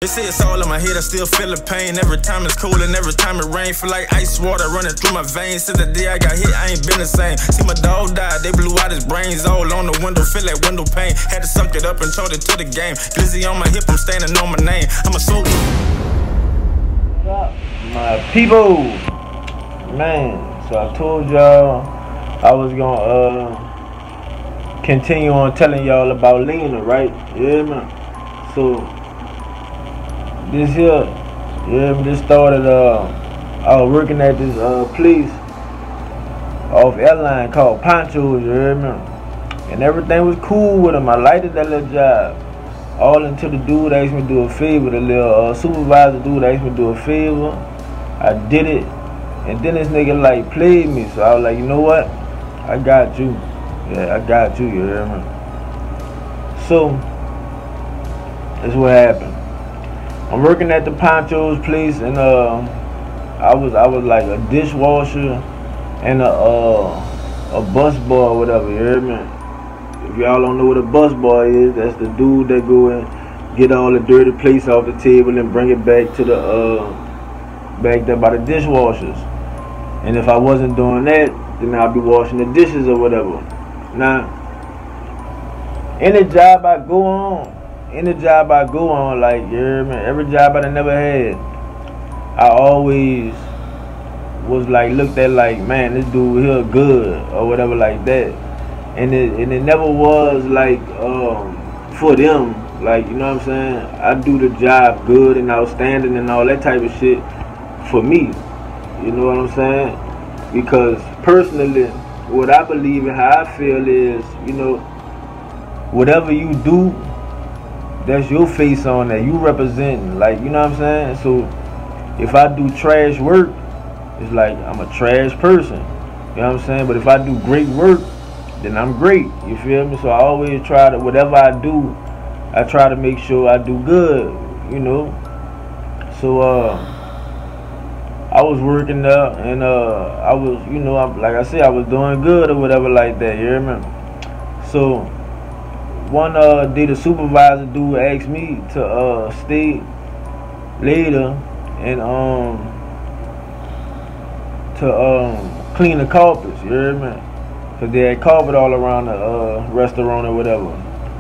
They say it's all in my head, I still feel the pain. Every time it's cold and every time it rain, feel like ice water running through my veins. Since the day I got hit, I ain't been the same. See my dog die, they blew out his brains all on the window, feel like window pane. Had to suck it up and charge it to the game. Glizzy on my hip, I'm standing on my name. I'm a soldier. What's up, my people? Man, so I told y'all I was gonna continue on telling y'all about Lena, right? Yeah, man. So this here, this started, I was working at this place off airline called Ponchos, you hear me? And everything was cool with him. I liked that little job. All until the dude asked me to do a favor, the little supervisor dude asked me to do a favor. I did it, and then this nigga like played me, so I was like, you know what? I got you. Yeah, I got you, you hear me? So, that's what happened. I'm working at the Ponchos place, and I was like a dishwasher and a bus boy or whatever, you hear me? If y'all don't know what a bus boy is, that's the dude that go and get all the dirty plates off the table and bring it back to the back there by the dishwashers. And if I wasn't doing that, then I'd be washing the dishes or whatever. Now, any job I go on, like, you hear me? Every job I never had, I always was like looked at like, man, this dude here good or whatever like that. And it never was like for them, like, you know what I'm saying? I do the job good and outstanding and all that type of shit for me. You know what I'm saying? Because personally, what I believe and how I feel is, you know, whatever you do, that's your face on that, you representing, like, you know what I'm saying? So if I do trash work, it's like I'm a trash person, you know what I'm saying? But if I do great work, then I'm great, you feel me? So I always try to, whatever I do, I try to make sure I do good, you know? So I was working there, and I was, you know, like I said, I was doing good or whatever like that, you hear me? So one day the supervisor dude asked me to stay later and to clean the carpets, you hear me? Cause they had carpet all around the restaurant or whatever.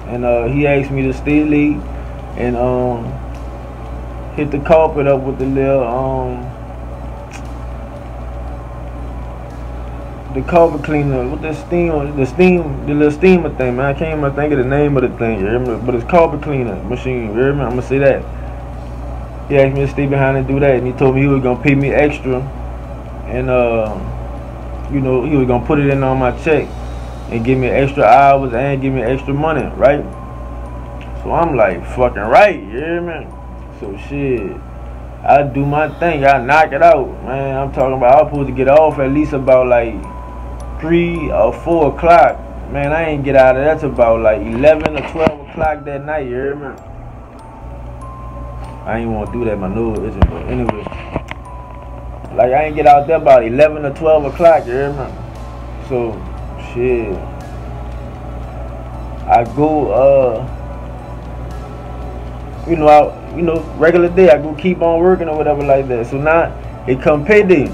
And he asked me to stay late and hit the carpet up with the little the carpet cleaner with the little steamer thing, man. I can't even think of the name of the thing, you hear me? But it's carpet cleaner machine, you hear me? I'm gonna say that. He asked me to stay behind and do that, and he told me he was gonna pay me extra, and you know, he was gonna put it in on my check and give me extra hours and give me extra money, right? So I'm like, fucking right, you hear me? So shit, I do my thing, I knock it out, man. I'm talking about I was supposed to get off at least about like 3 or 4 o'clock. Man, I ain't get out of that till about like 11 or 12 o'clock that night, you hear me? I ain't want to do that, my nose itching, but anyway. Like, I ain't get out there about 11 or 12 o'clock, you hear me? So, shit. I go, you know, regular day, I go keep on working or whatever like that. So now, it come payday.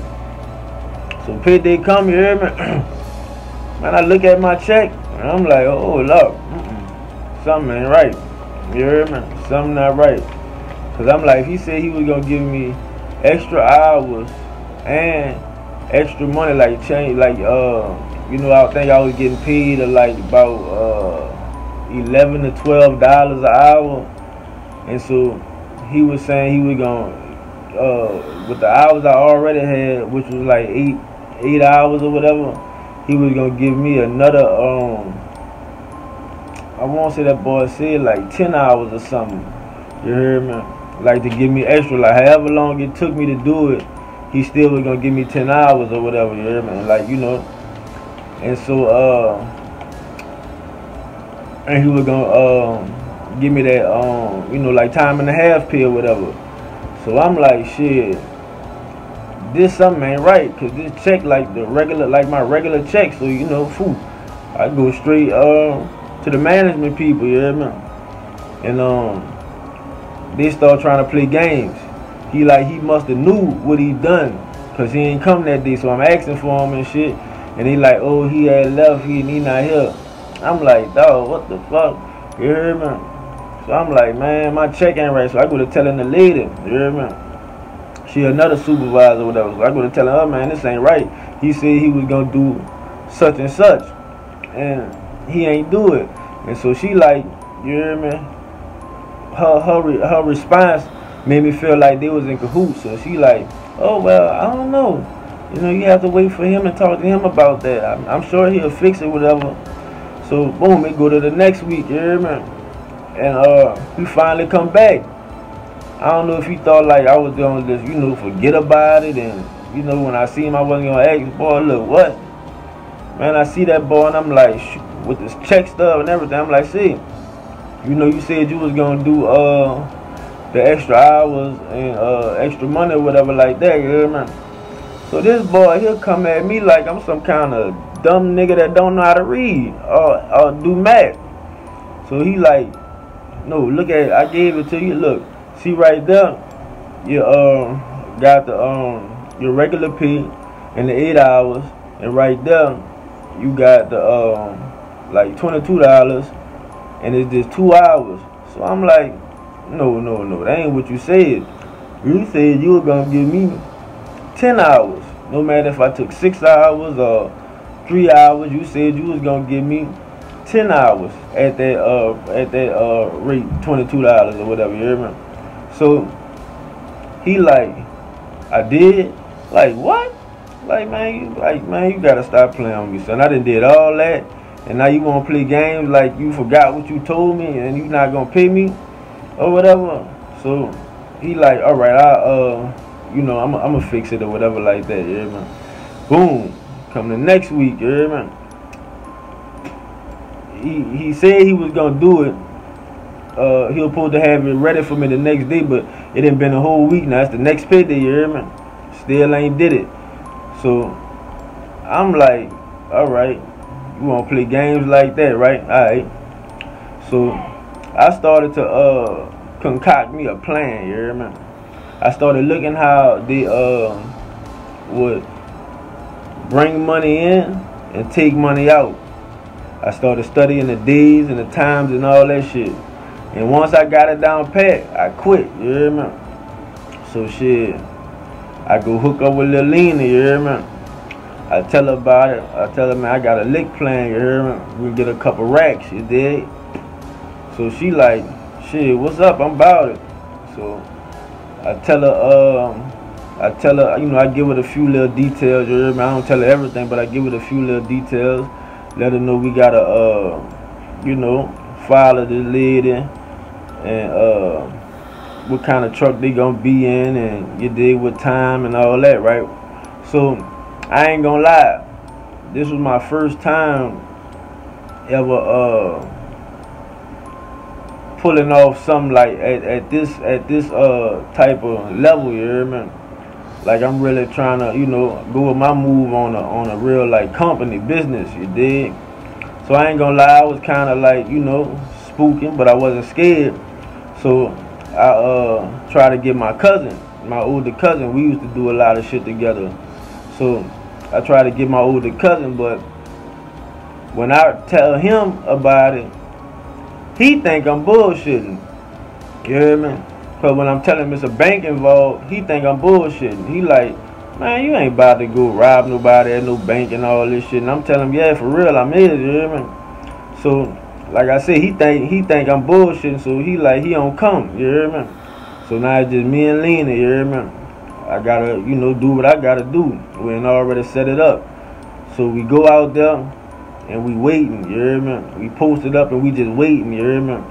So payday come, you hear me? Man, I look at my check, and I'm like, oh, look, something ain't right. You hear me? Something not right. Because I'm like, he said he was going to give me extra hours and extra money, like change, like, you know, I think I was getting paid like about $11 to $12 an hour. And so he was saying he was going to, with the hours I already had, which was like 8 hours or whatever, he was going to give me another, I won't say that boy said like 10 hours or something, you hear me? Like to give me extra, like however long it took me to do it, he still was going to give me 10 hours or whatever, you hear me? Like, you know, and so, and he was going to, give me that, you know, like time and a half pay or whatever. So I'm like, shit, this something ain't right, cause this check like the regular, like my regular check. So you know, I go straight to the management people, you hear me? And they start trying to play games. He must have knew what he done, cause he ain't come that day. So I'm asking for him and shit, and he like, oh, he had left, he not here. I'm like, dog, what the fuck? You hear me? So I'm like, man, my check ain't right. So I go to telling the lady, you hear me? She another supervisor or whatever. So I go to telling her, man, this ain't right. He said he was gonna do such and such, and he ain't do it. And so she like, you hear me? Her response made me feel like they was in cahoots. So she like, oh well, I don't know. You know, you have to wait for him and talk to him about that. I'm sure he'll fix it, whatever. So boom, it go to the next week, you hear me? And he finally come back. I don't know if he thought like I was gonna just, you know, forget about it, and you know, when I see him I wasn't gonna ask, boy, look, what? Man, I see that boy and I'm like, with this check stuff and everything, I'm like, see, you know, you said you was gonna do the extra hours and extra money or whatever like that, you hear me? So this boy, he'll come at me like I'm some kind of dumb nigga that don't know how to read or do math. So he like, no, look at it, I gave it to you, look, see right there, you got the your regular pay and the 8 hours, and right there you got the like $22, and it's just 2 hours. So I'm like, no, that ain't what you said. You said you were gonna give me 10 hours, no matter if I took 6 hours or 3 hours. You said you was gonna give me 10 hours at that rate, $22 or whatever. You hear me? So he like, I did. Like what? Like man, you gotta stop playing with me, son. I done did all that, and now you wanna play games like you forgot what you told me and you not gonna pay me or whatever. So he like, all right, you know, I'm gonna fix it or whatever like that. You hear me? Boom. Come the next week. You hear me? He said he was gonna do it. He was supposed to have it ready for me the next day, but it ain't been a whole week now. It's the next payday, you hear me? Still ain't did it. So I'm like, all right, you wanna play games like that, right? All right. So I started to concoct me a plan, you hear me? I started looking how they would bring money in and take money out. I started studying the days and the times and all that shit. And once I got it down pat, I quit, you hear me? So shit, I go hook up with Lil Lena, you hear me? I tell her about it. I tell her, man, I got a lick plan, you hear me? We get a couple racks, you dig? So she like, shit, what's up? I'm about it. So I tell her, you know, I give her a few little details, you hear me? I don't tell her everything, but I give her a few little details. Let her know we gotta, you know, follow this lady, and what kind of truck they gonna be in, and you dig, what time and all that, right? So I ain't gonna lie, this was my first time ever pulling off something like at this type of level, you hear me? Like I'm really trying to, you know, go with my move on a real like company business, you dig? So I ain't gonna lie, I was kind of like, you know, spooking, but I wasn't scared. So I tried to get my cousin, my older cousin. We used to do a lot of shit together. So I tried to get my older cousin, but when I tell him about it, he think I'm bullshitting. You hear me? Cause when I'm telling him it's a bank involved, he think I'm bullshitting. He like, man, you ain't about to go rob nobody at no bank and all this shit. And I'm telling him, yeah, for real, I'm in it, you hear me? So, like I said, he think I'm bullshitting, so he like, he don't come, you hear me? So now it's just me and Lena, you hear me? I gotta, you know, do what I gotta do. We ain't already set it up. So we go out there and we waiting, you hear me? We posted up and we just waiting, you hear me?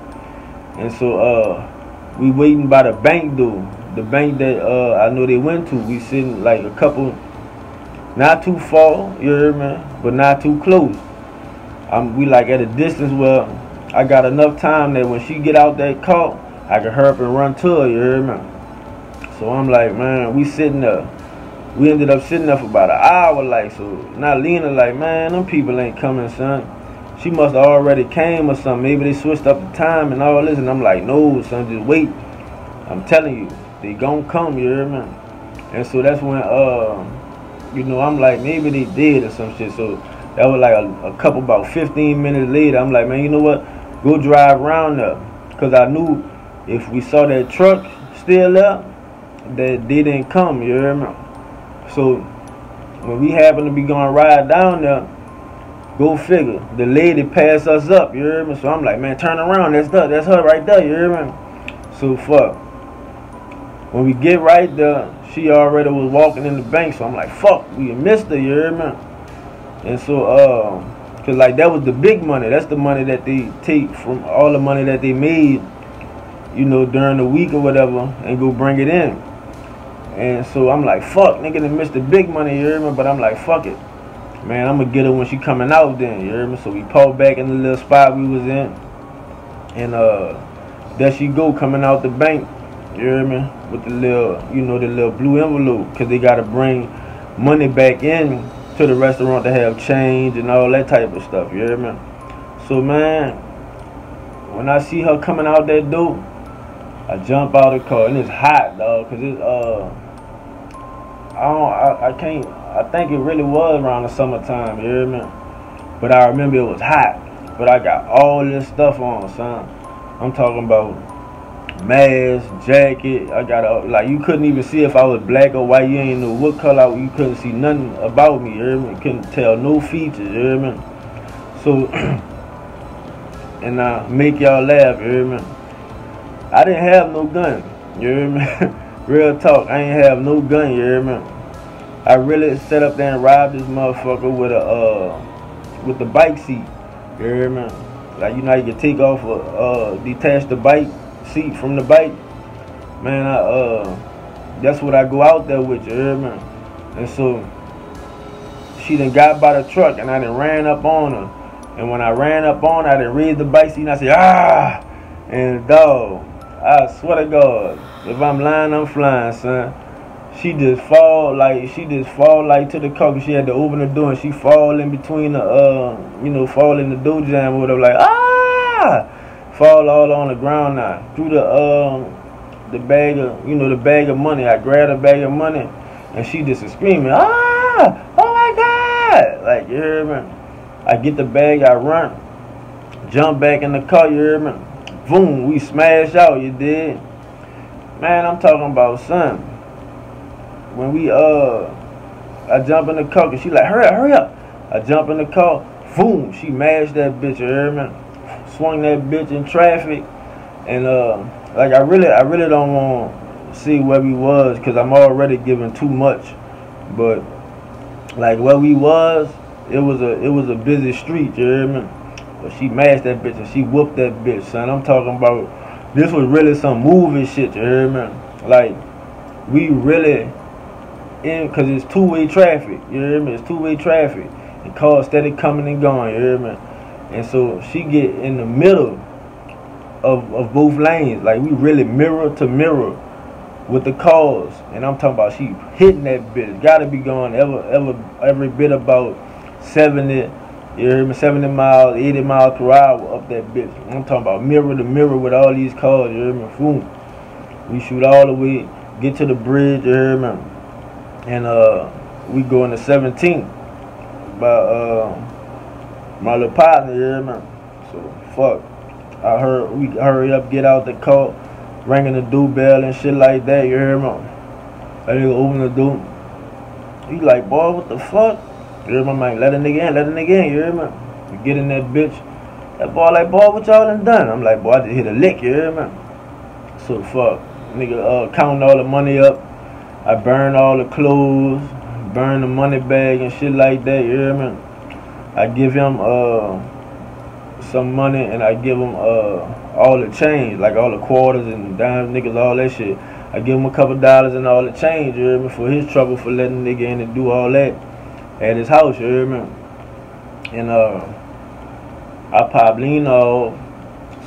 And so, we waiting by the bank door. The bank that I know they went to. We sitting like a couple, not too far, you hear me, but not too close. We like at a distance where I got enough time that when she get out that car, I can hurry up and run to her, you hear me? So I'm like, man, we sitting there. We ended up sitting there for about an hour, like, so now Lena like, man, them people ain't coming, son. She must have already came or something. Maybe they switched up the time and all this. And I'm like, no, son, just wait. I'm telling you, they gon' come, you hear me? And so that's when, you know, I'm like, maybe they did or some shit. So that was like a couple, about 15 minutes later, I'm like, man, you know what? Go drive around there. Because I knew if we saw that truck still there, that they didn't come, you hear me? So when we happened to be going ride down there, go figure, the lady passed us up, you hear me? So I'm like, man, turn around, that's her right there, you hear me? So fuck. When we get right there, she already was walking in the bank, so I'm like, fuck, we missed her, you hear me? And so, cause like that was the big money. That's the money that they take from all the money that they made, you know, during the week or whatever, and go bring it in. And so I'm like, fuck, nigga, they missed the big money, you hear me? But I'm like, fuck it, man, I'm gonna get her when she coming out then, you hear me? So we pulled back in the little spot we was in, and there she go coming out the bank, you hear me? With the little, you know, the little blue envelope, cause they gotta bring money back in to the restaurant to have change and all that type of stuff, you hear me? So man, when I see her coming out that door, I jump out of the car, and it's hot, dog, cause it's I think it really was around the summertime, you hear me? But I remember it was hot, but I got all this stuff on, son. I'm talking about mask, jacket. I got like, you couldn't even see if I was black or white. You ain't know what color. You couldn't see nothing about me, you hear me? Couldn't tell no features, you hear me? So, and I make y'all laugh, you hear me? I didn't have no gun, you hear me? Real talk, I ain't have no gun, you hear me? I really sat up there and robbed this motherfucker with the bike seat, you hear me? Like, you know, you can take off detach the bike seat from the bike, man. That's what I go out there with, you hear me? And so she done got by the truck, and I done ran up on her. And when I ran up on her, I done raised the bike seat, and I said, ah! And dog, I swear to God, if I'm lying, I'm flying, son. She just fall like to the car, cause she had to open the door, and she fall in between the you know, fall in the door jam or whatever, like, ah! Fall all on the ground now. Through the bag of, you know, the bag of money. I grabbed a bag of money, and she just screaming, ah! Oh my God! Like, you hear me? I get the bag, I run, jump back in the car, you hear me? Boom, we smash out, you did? Man, I'm talking about, son. When we, I jump in the car, cause she like, hurry up. I jump in the car, boom, she mashed that bitch, you hear me? Swung that bitch in traffic, and like I really don't want to see where we was, cause I'm already giving too much. But like where we was, it was a busy street, you hear me? But she mashed that bitch and she whooped that bitch, son. I'm talking about, this was really some movie shit, you hear me? Like, we really in, cause it's two-way traffic, you hear me? It's two-way traffic, and cars steady coming and going, you hear me? And so she get in the middle of both lanes. Like, we really mirror to mirror with the cars. And I'm talking about she hitting that bitch. Gotta be going every bit about 70, you hear me, 70 miles, 80 miles per hour up that bitch. I'm talking about mirror to mirror with all these cars, you hear me? Boom. We shoot all the way, get to the bridge, you hear me? And we go into 17th by my little partner, you hear me? So, fuck. I heard we hurry up, get out the car, ringing the doorbell and shit like that, you hear me? I nigga open the door. He like, boy, what the fuck? You hear me? I'm like, let a nigga in, you hear me? We get in that bitch. That boy like, boy, what y'all done? I'm like, boy, I just hit a lick, you hear me? So, fuck. Nigga counting all the money up. I burn all the clothes, burn the money bag and shit like that, you hear me? I give him some money, and I give him all the change, like all the quarters and dimes, niggas, all that shit. I give him a couple dollars and all the change, you hear me, for his trouble for letting nigga in and do all that at his house, you hear me? And I pop lean off,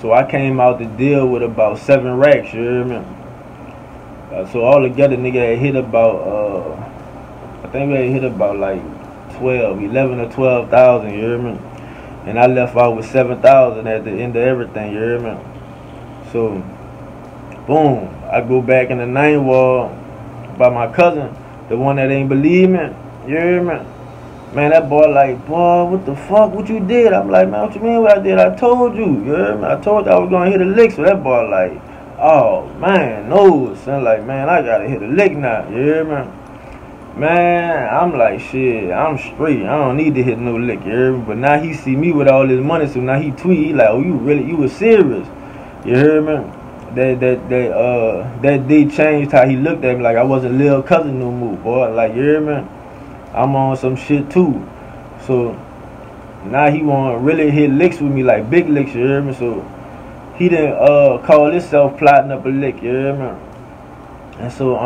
so I came out the deal with about 7 racks, you hear me? So all together, nigga had hit about, I think we had hit about like 11 or 12,000, you hear me? And I left out with 7,000 at the end of everything, you hear me? So, boom, I go back in the 9th ward by my cousin, the one that ain't believe me. You hear me? Man, that boy like, boy, what the fuck? What you did? I'm like, man, what you mean what I did? I told you. You hear me? I told you I was gonna hit a lick. So that boy like, oh man, no, son. Like, man, I gotta hit a lick now. You hear me? Man, I'm like, shit, I'm straight. I don't need to hit no lick. You hear me? But now he see me with all this money, so now he tweet. He like, oh, you was serious. You hear me? That day changed how he looked at me. Like I wasn't little cousin no more, boy. Like, you hear me? I'm on some shit too. So now he want to really hit licks with me, like big licks, you hear me? So he didn't call himself plotting up a lick, you hear me? And so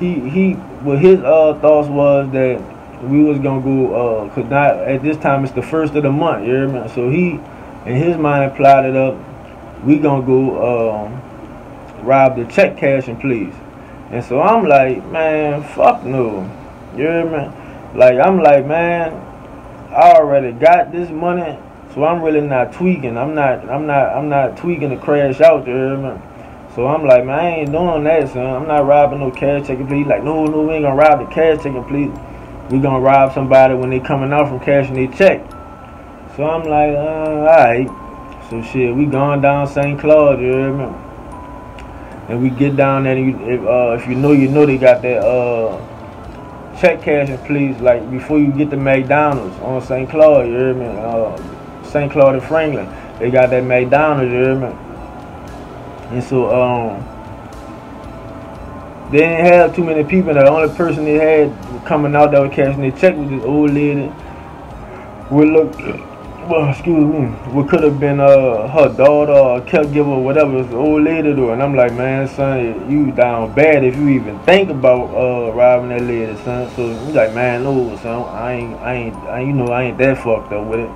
he what his thoughts was that we was gonna go cause not at this time it's the 1st of the month, you hear me? So he in his mind plotted up, we gonna go rob the check cash and please. And so I'm like, man, fuck no. You hear me? Like, I'm like, man, I already got this money, so I'm really not tweaking. I'm not tweaking to crash out, you hear me? So I'm like, man, I ain't doing that, son. I'm not robbing no cash check and please. Like, no, we ain't gonna rob the cash check and please. We gonna rob somebody when they coming out from cashing their check. So I'm like, alright. So shit, we going down St. Claude, you hear me? And we get down there, and if you know they got that check cash and please, like before you get to McDonald's on St. Claude, you hear me? St. Claude and Franklin, they got that McDonald's, you hear me? And so they didn't have too many people. The only person they had coming out that was cashing their check was this old lady. Excuse me, what could have been her daughter or caregiver or whatever. It was the old lady though. And I'm like, man, son, you down bad if you even think about robbing that lady, son. So he's like, man, no, son, I ain't that fucked up with it.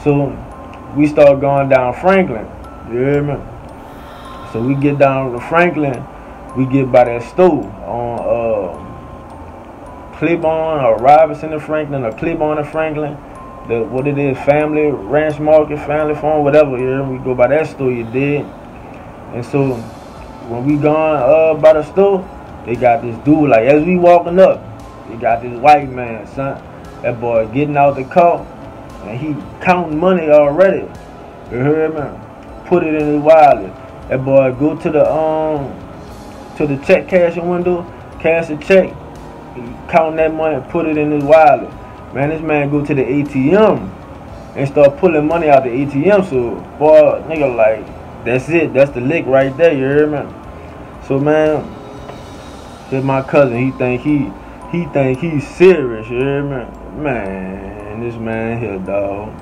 So we start going down Franklin, you hear me? So we get down to Franklin, we get by that store on Claiborne or Robinson and Franklin or Claiborne and Franklin. What it is, Family Ranch Market, Family Farm, whatever. You know, we go by that store, you did. And so when we gone by the store, they got this dude, like as we walking up, they got this white man, son. That boy getting out the car and he counting money already. You heard me? Put it in his wallet. That boy go to the check cashing window, cash a check, count that money, put it in his wallet. Man, this man go to the ATM and start pulling money out the ATM. So, boy, nigga, like, that's it. That's the lick right there, you hear me? So, man, here's my cousin. He think he's serious, you hear me? Man, this man here, dog.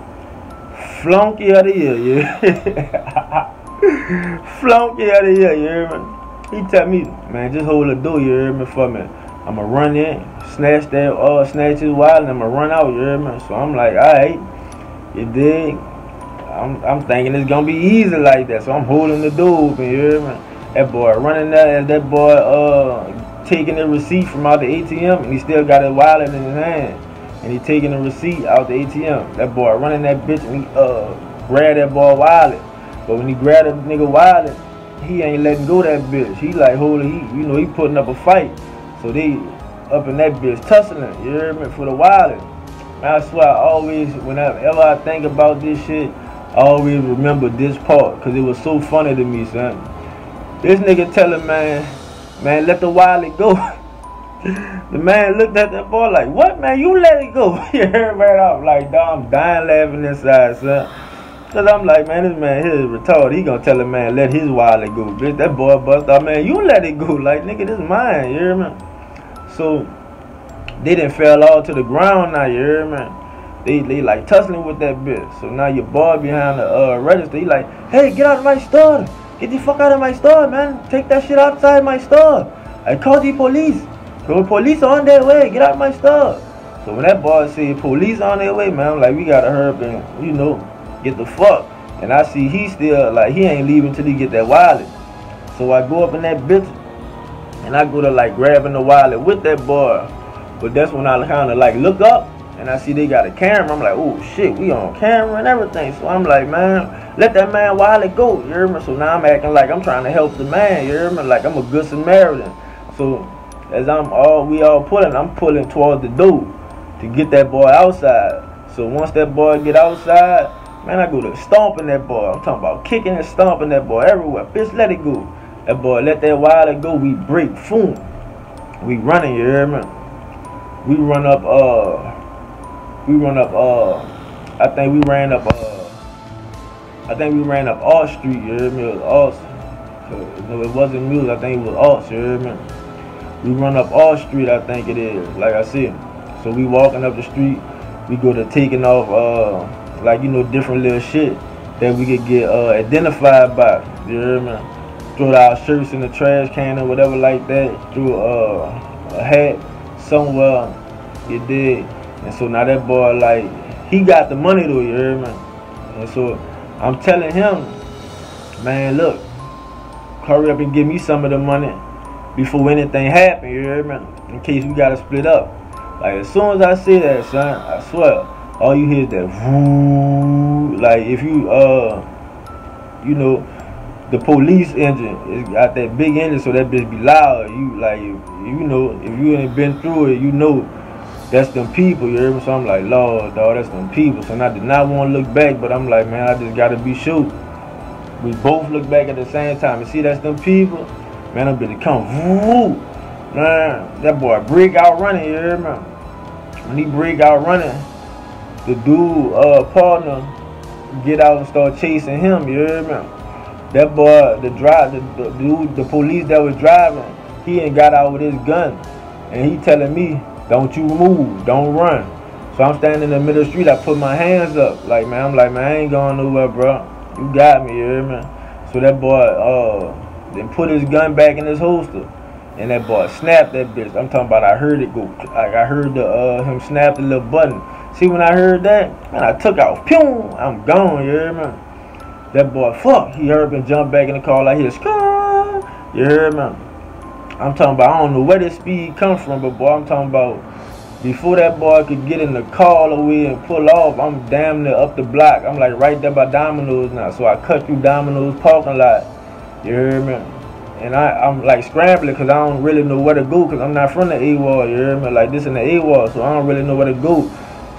Flunky of the year, yeah. Flunky of the year, you hear me? He tell me, man, just hold the door, you hear me, for me. I'ma run in, snatch his wallet, and I'ma run out, you hear me? So I'm like, alright, you dig? I'm thinking it's gonna be easy like that, so I'm holding the door open, you hear me? That boy running there, and that boy taking the receipt from out the ATM, and he still got his wallet in his hand, and he taking the receipt out the ATM. That boy running that bitch, and he grab that boy wallet, but when he grab that nigga wallet, he ain't letting go that bitch. He like he putting up a fight. So they up in that bitch tussling, you hear me, for the wallet. Man, I swear, whenever I think about this shit, I always remember this part, because it was so funny to me, son. This nigga telling man, let the wallet go. The man looked at that boy like, what, man, you let it go. You hear me? I'm like, dog, I'm dying laughing inside, son. Because I'm like, man, this man here is retarded. He gonna tell a man, let his wallet go, bitch. That boy bust out, man, you let it go. Like, nigga, this mine, you hear me? So they done fell all to the ground now, you hear me? They like tussling with that bitch. So now your boy behind the register, he like, hey, get out of my store. Get the fuck out of my store, man. Take that shit outside my store. I call the police. The police on their way. Get out of my store. So when that boy say police on their way, man, I'm like, we gotta hurry up and, get the fuck. And I see he still, like, he ain't leaving till he get that wallet. So I go up in that bitch, and I go to like grabbing the wallet with that boy. But that's when I kind of like look up and I see they got a camera. I'm like, oh shit, we on camera and everything. So I'm like, man, let that man Wiley go, you hear me? So now I'm acting like I'm trying to help the man, you hear me? Like I'm a good Samaritan. So as we all pulling, I'm pulling towards the door to get that boy outside. So once that boy get outside, man, I go to stomping that boy. I'm talking about kicking and stomping that boy everywhere. Bitch, let it go. That boy let that Wiley go. We break, boom. We running, you hear me? We run up, I think we ran up Alt Street, you hear me? It was Alt. No, it wasn't Muse, I think it was Alt, you hear me? We run up Alt Street, I think it is, like I said. So we walking up the street, we go to taking off, like, you know, different little shit that we could get identified by, you hear me? Throw our shirts in the trash can or whatever like that, threw a hat somewhere, you did. And so now that boy, like, he got the money though, you hear me? And so I'm telling him, man, look, hurry up and give me some of the money before anything happen, you hear me? In case we gotta split up. Like, as soon as I say that, son, I swear, all you hear is that whoo. Like, if you, you know, the police engine, it's got that big engine, so that bitch be loud. You, like, you know, if you ain't been through it, you know that's them people, you hear me? So I'm like, Lord, dog, that's them people. So I did not want to look back, but I'm like, man, I just gotta be sure. We both look back at the same time and see that's them people. Man, I'm bitch come, woo. Man, that boy break out running, you hear me? When he break out running, the dude, partner, get out and start chasing him, you hear me? That boy, the dude, the police that was driving, he ain't got out with his gun. And he telling me, don't you move, don't run. So I'm standing in the middle of the street, I put my hands up. Like, man, I'm like, man, I ain't going nowhere, bro. You got me, you hear me? So that boy, then put his gun back in his holster. And that boy snapped that bitch. I'm talking about I heard it go, like I heard him snap the little button. See, when I heard that, man, I took off. Pew! I'm gone, you hear me? That boy, fuck, he heard me jump back in the car like his scar. You hear me? I'm talking about, I don't know where this speed comes from, but boy, I'm talking about before that boy could get in the car all the way and pull off, I'm damn near up the block. I'm like right there by Domino's now. So I cut through Domino's parking lot. You hear me? And I'm like scrambling because I don't really know where to go because I'm not from the A-Wall. You hear me? Like this in the A-Wall, so I don't really know where to go.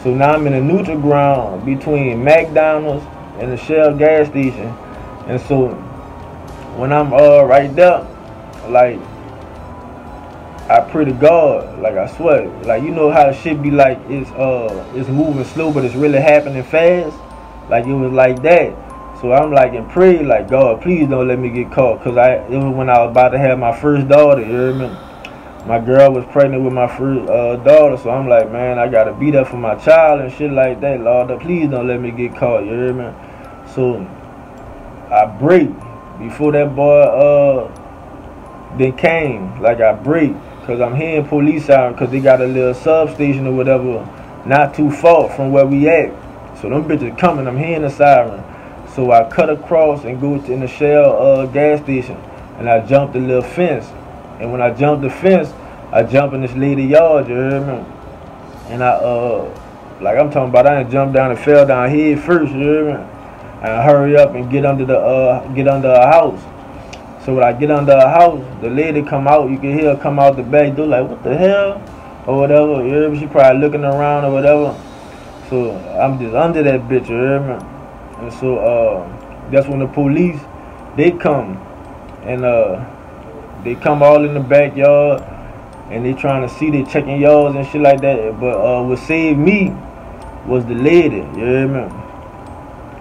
So now I'm in a neutral ground between McDonald's and the Shell gas station. And so when I'm right there, like I pray to God, like I swear, like you know how the shit be like it's moving slow but it's really happening fast. Like it was like that. So I'm like and pray like God, please don't let me get caught. Cause it was when I was about to have my first daughter, you hear me? My girl was pregnant with my first daughter, so I'm like, man, I gotta be there for my child and shit like that. Lord, please don't let me get caught, you hear me? So I break before that boy then came. Like I break because I'm hearing police out because they got a little substation or whatever not too far from where we at. So them bitches coming, I'm hearing the siren. So I cut across and go in the Shell gas station and I jumped the little fence. And when I jumped the fence, I jumped in this lady yard, you hear me? And I like I'm talking about, I done jumped down and fell down head first, you hear me? And I hurry up and get under a house. So when I get under a house, the lady come out, you can hear her come out the back door like, what the hell? Or whatever, you hear me? She probably looking around or whatever. So I'm just under that bitch, you hear me? And so that's when the police, they come. And they come all in the backyard. And they trying to see, they checking yards and shit like that. But what saved me was the lady, you hear me?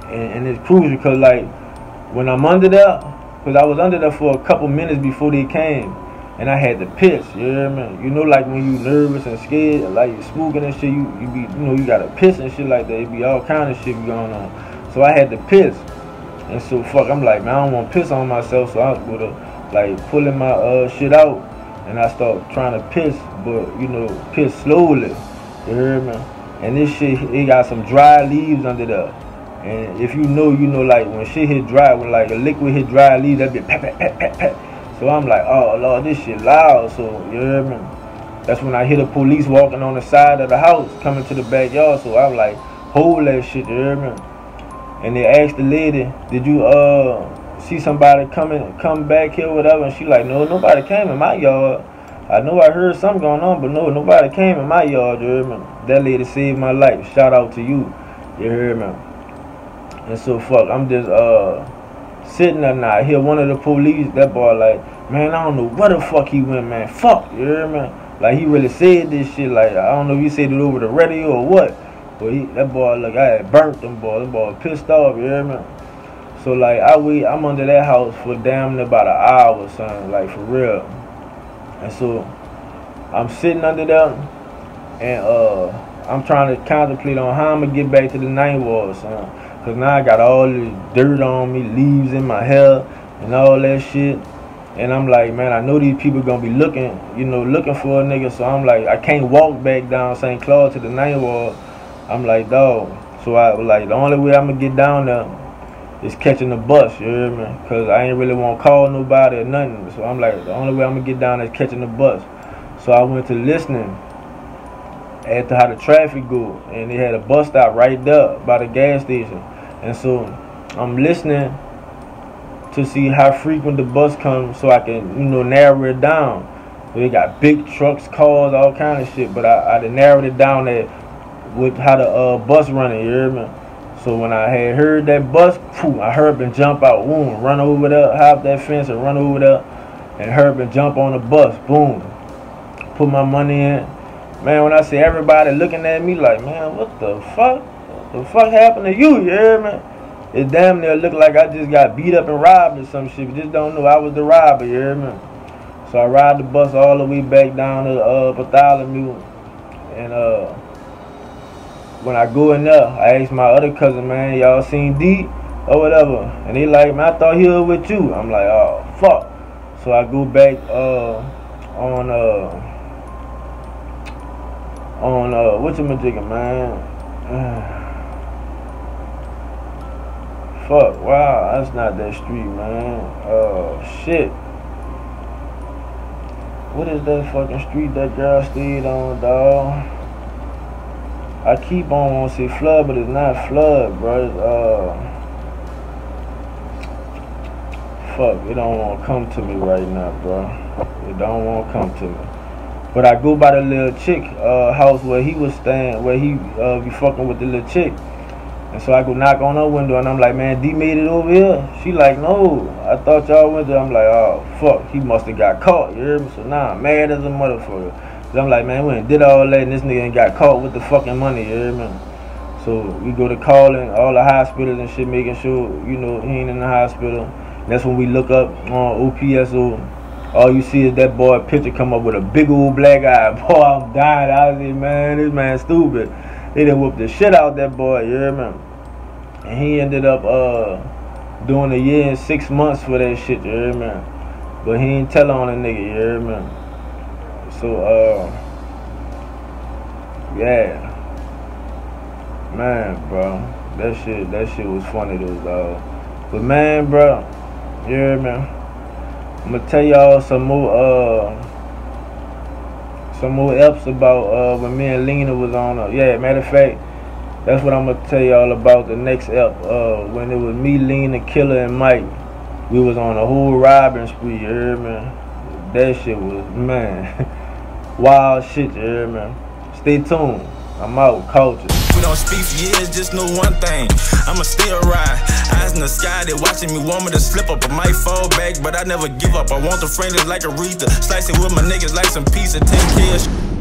And it's crucial because like when I'm under there, because I was under there for a couple minutes before they came, and I had to piss, you hear me? You know, like when you nervous and scared, like you smoking and shit, you be, you know, you gotta piss and shit like that. It be all kind of shit going on. So I had to piss, and so fuck, I'm like, man, I don't want to piss on myself, so I would like pulling my shit out, and I start trying to piss, but you know, piss slowly, you hear me? And this shit, it got some dry leaves under there. And if you know, like when shit hit dry, when like a liquid hit dry leaves, that be pat, pat, pat, pat, pat. So I'm like, oh Lord, this shit loud. So you hear me? That's when I hear the police walking on the side of the house, coming to the backyard. So I'm like, hold that shit, you hear me? and they asked the lady, did you see somebody come back here or whatever? And she like, no, nobody came in my yard. I know I heard something going on, but no, nobody came in my yard, you hear me? That lady saved my life. Shout out to you. You hear me? And so fuck, I'm just sitting there now. I hear one of the police, that boy like, man, I don't know where the fuck he went, man. Fuck, you hear me? Like he really said this shit. Like I don't know if he said it over the radio or what. But that boy, look, I had burnt them boy. Them boy pissed off, you hear me? So like I'm under that house for damn near about an hour, son, like for real. And so I'm sitting under there, and I'm trying to contemplate on how I'm gonna get back to the ninth ward, son. Cause now I got all this dirt on me, leaves in my hair, and all that shit. And I'm like, man, I know these people gonna be looking, looking for a nigga. So I'm like, I can't walk back down St. Claude to the ninth ward. I'm like, dog. So I was like, the only way I'm gonna get down there is catching the bus, you hear me? Cause I ain't really want to call nobody or nothing. So I'm like, the only way I'm gonna get down is catching the bus. So I went to listening as to how the traffic go, and they had a bus stop right there by the gas station. And so I'm listening to see how frequent the bus comes, so I can, narrow it down. So they got big trucks, cars, all kind of shit. But I narrowed it down with how the bus running, you hear me? So when I had heard that bus, I heard and jump out, boom, run over there, hop that fence and run over there, and heard and jump on the bus, boom, put my money in. Man, when I see everybody looking at me like, man, what the fuck? What the fuck happened to you, you hear me? It damn near looked like I just got beat up and robbed or some shit, but just don't know I was the robber, you hear me? So I ride the bus all the way back down to Bartholomew, and when I go in there, I ask my other cousin, man, y'all seen D or whatever? And they like, man, I thought he was with you. I'm like, oh, fuck. So I go back on whatchamajigga, man? Fuck, wow, that's not that street, man. Shit. What is that fucking street that girl stayed on, dawg? I keep on wanting to say flood, but it's not flood, bro. It's, fuck, it don't want to come to me right now, bro. It don't want to come to me. But I go by the little chick house where he was staying, where he be fucking with the little chick. And so I go knock on her window, and I'm like, man, D made it over here? She like, no, I thought y'all went there. I'm like, oh, fuck, he must have got caught, you hear me? So now I'm mad as a motherfucker. I'm like, man, we did all that, and this nigga ain't got caught with the fucking money, you hear me? So we go to calling all the hospitals and shit, making sure, he ain't in the hospital. And that's when we look up on OPSO. All you see is that boy picture come up with a big old black eye. Boy, I'm dying. I was like, man, this man stupid. They done whooped the shit out that boy, you hear me? And he ended up doing a year and 6 months for that shit, you hear me? But he ain't tell on a nigga, you hear me? So, yeah, man, bro, that shit was funny though, dog. But man, bro, you hear me? I'm gonna tell y'all some more eps about when me and Lena was on. Yeah, matter of fact, that's what I'm gonna tell y'all about the next ep. When it was me, Lena, Killer, and Mike, we was on a whole robbing spree. You hear me? That shit was, man. Wild shit, you hear me? Stay tuned. I'm out, culture. We don't speak for years, just know one thing. I'ma still ride. Eyes in the sky, they watching me, want me to slip up. I might fall back, but I never give up. I want the fringes like a Aretha. Slice it with my niggas like some pizza. Take care.